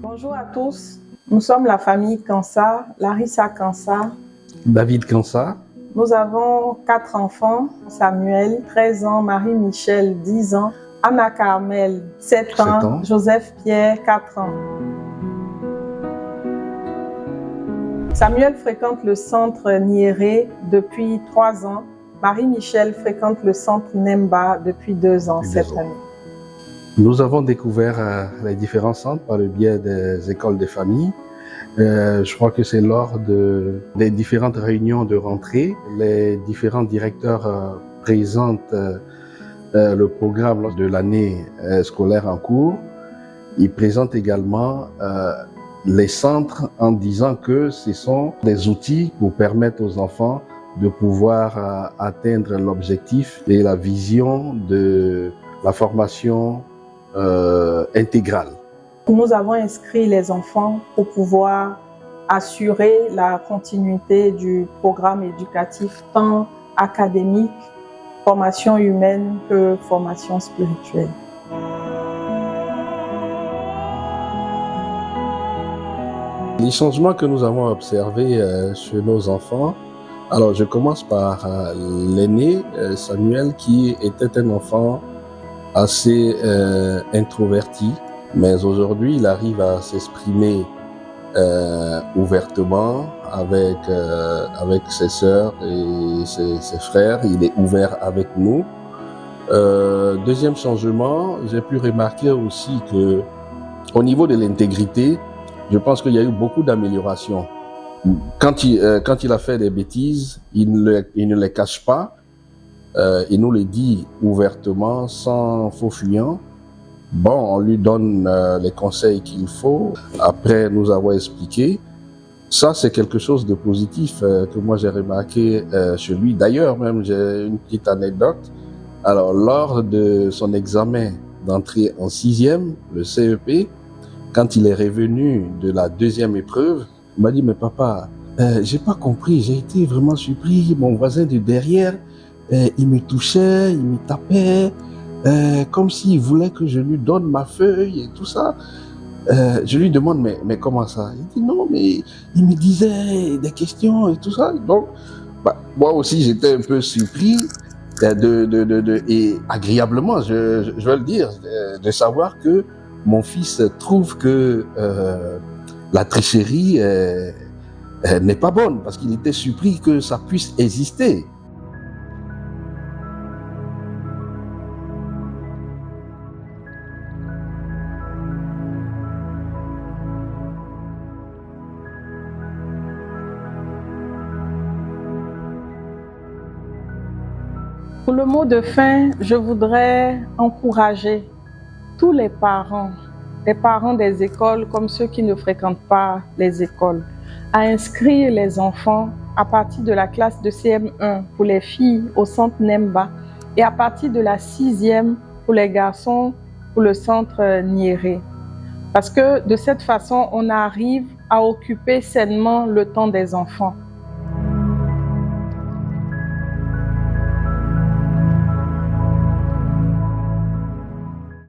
Bonjour à tous, nous sommes la famille Kansa, Larissa Kansa, David Kansa. Nous avons 4 enfants, Samuel, 13 ans, Marie-Michel, 10 ans, Anna Carmel, 7 ans, Joseph Pierre, 4 ans. Samuel fréquente le centre Nyeré depuis 3 ans. Marie-Michel fréquente le centre Nemba depuis 2 ans cette année. Nous avons découvert les différents centres par le biais des écoles des familles. Je crois que c'est lors des différentes réunions de rentrée, les différents directeurs présentent le programme de l'année scolaire en cours. Ils présentent également les centres en disant que ce sont des outils pour permettre aux enfants de pouvoir atteindre l'objectif et la vision de la formation intégrale. Nous avons inscrit les enfants pour pouvoir assurer la continuité du programme éducatif, tant académique, formation humaine que formation spirituelle. Les changements que nous avons observés chez nos enfants, alors je commence par l'aîné, Samuel, qui était un enfant assez introverti, mais aujourd'hui il arrive à s'exprimer ouvertement avec ses sœurs et ses frères. Il est ouvert avec nous. Deuxième changement, j'ai pu remarquer aussi que au niveau de l'intégrité, je pense qu'il y a eu beaucoup d'améliorations. Quand il a fait des bêtises, il ne les cache pas. Il nous le dit ouvertement, sans faux fuyant. Bon, on lui donne les conseils qu'il faut. Après nous avoir expliqué. Ça, c'est quelque chose de positif que moi j'ai remarqué chez lui. D'ailleurs, même, j'ai une petite anecdote. Alors, lors de son examen d'entrée en 6e, le CEP, quand il est revenu de la 2e épreuve, il m'a dit, mais papa, j'ai pas compris, j'ai été vraiment surpris. Mon voisin de derrière, il me touchait, il me tapait, comme s'il voulait que je lui donne ma feuille et tout ça. Je lui demande, mais comment ça? Il dit, non, mais il me disait des questions et tout ça. Donc, moi aussi, j'étais un peu surpris et agréablement, je vais le dire, de savoir que mon fils trouve que la tricherie n'est pas bonne, parce qu'il était surpris que ça puisse exister. Pour le mot de fin, je voudrais encourager tous les parents des écoles comme ceux qui ne fréquentent pas les écoles, à inscrire les enfants à partir de la classe de CM1 pour les filles au centre Nemba et à partir de la 6e pour les garçons pour le centre Nyeré. Parce que de cette façon, on arrive à occuper sainement le temps des enfants.